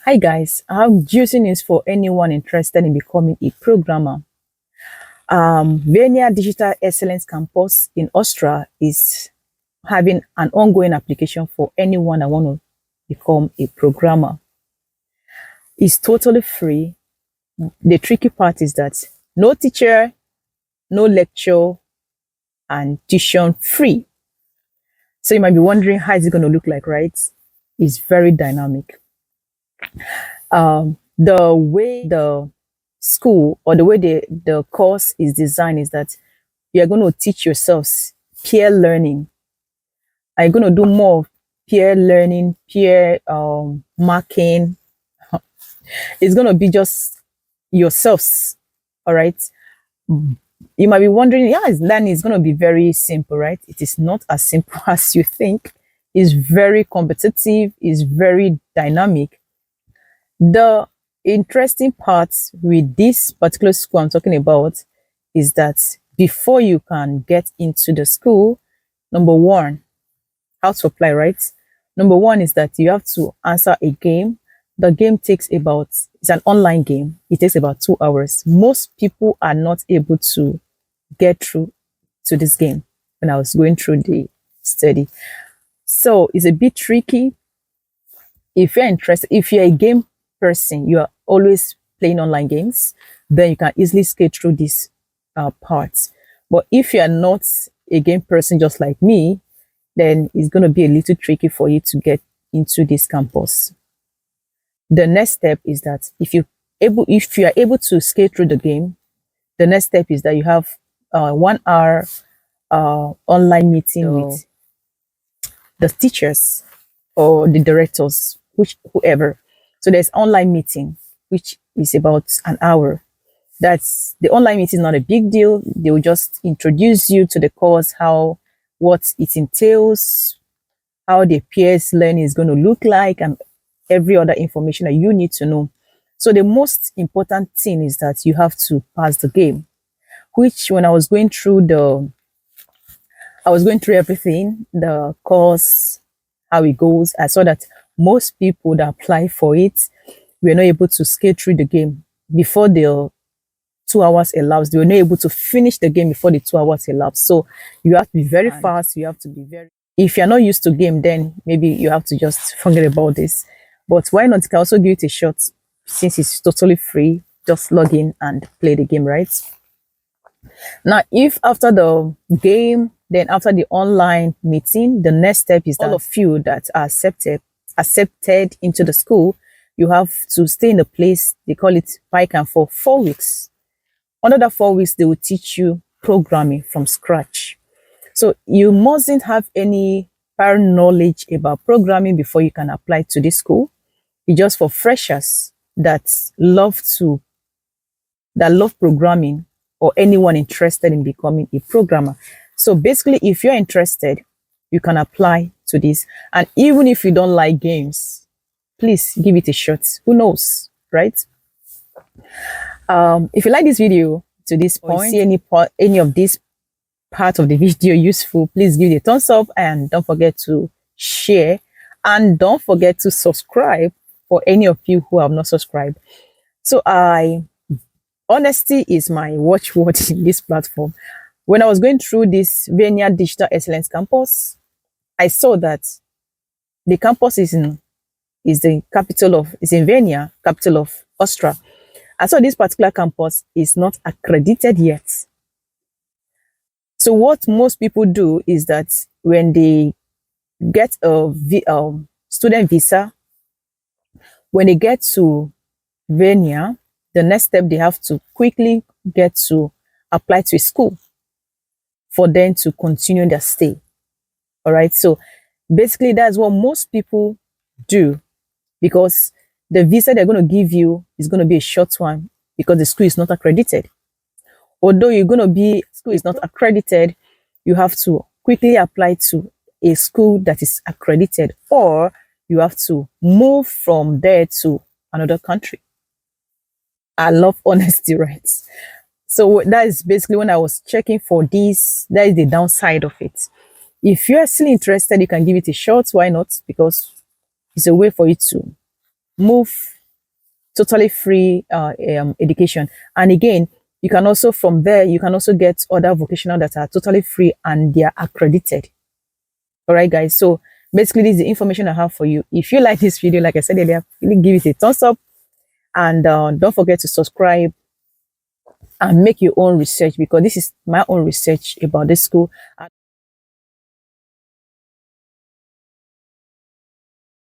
Hi guys, I have juicy news for anyone interested in becoming a programmer. Vienna Digital Excellence Campus in Austria is having an ongoing application for anyone that want to become a programmer. It's totally free. The tricky part is that no teacher, no lecture, and tuition free. So you might be wondering how is it going to look like, right? It's very dynamic. The way the school or the way the course is designed is that you're going to teach yourselves peer learning. Are you going to do more peer learning, peer marking? It's going to be just yourselves. All right. You might be wondering, yeah, learning is going to be very simple, right? It is not as simple as you think. It's very competitive, it's very dynamic. The interesting part with this particular school I'm talking about is that before you can get into the school, number one, how to apply, right? Number one is that you have to answer a game. The game takes it's an online game. It takes about 2 hours. Most people are not able to get through to this game when I was going through the study. So it's a bit tricky. If you're interested, if you're a game person, you are always playing online games, then you can easily skate through this part. But if you are not a game person just like me, then it's going to be a little tricky for you to get into this campus. The next step is that if you are able to skate through the game, the next step is that you have 1 hour online meeting with the teachers or the directors, whoever. So there's online meeting, which is about an hour. That's the online meeting is not a big deal. They will just introduce you to the course, what it entails, how the peers learning is going to look like, and every other information that you need to know. So the most important thing is that you have to pass the game, which when I was going through everything, the course, how it goes, I saw that most people that apply for it were not able to skate through the game before the 2 hours elapsed. They were not able to finish the game before the 2 hours elapsed. So you have to be very fast. You have to be if you're not used to game, then maybe you have to just forget about this. But why not? You can also give it a shot since it's totally free. Just log in and play the game, right? Now, if after the game, then after the online meeting, the next step is that all of you that are accepted into the school, you have to stay in the place. They call it PyCamp for 4 weeks. Under that 4 weeks, they will teach you programming from scratch. So you mustn't have any prior knowledge about programming before you can apply to this school. It's just for freshers that love programming, or anyone interested in becoming a programmer. So basically, if you're interested, you can apply to this. And even if you don't like games, please give it a shot. Who knows, right? If you like this video to this point, see any of this part of the video useful, please give it a thumbs up and don't forget to share, and don't forget to subscribe for any of you who have not subscribed. So honesty is my watchword in this platform. When I was going through this Vienna Digital Excellence Campus, I saw that the campus is in Vienna, capital of Austria. I saw this particular campus is not accredited yet. So what most people do is that when they get a student visa, when they get to Vienna, the next step they have to quickly get to apply to a school for them to continue their stay. All right. So basically, that's what most people do, because the visa they're going to give you is going to be a short one because the school is not accredited. Although school is not accredited, you have to quickly apply to a school that is accredited, or you have to move from there to another country. I love honesty, right? So that is basically when I was checking for this. That is the downside of it. If you are still interested, you can give it a shot. Why not? Because it's a way for you to move totally free education. And again, you can also, from there, you can also get other vocational that are totally free and they are accredited. All right, guys. So basically, this is the information I have for you. If you like this video, like I said earlier, really give it a thumbs up, and don't forget to subscribe and make your own research, because this is my own research about this school.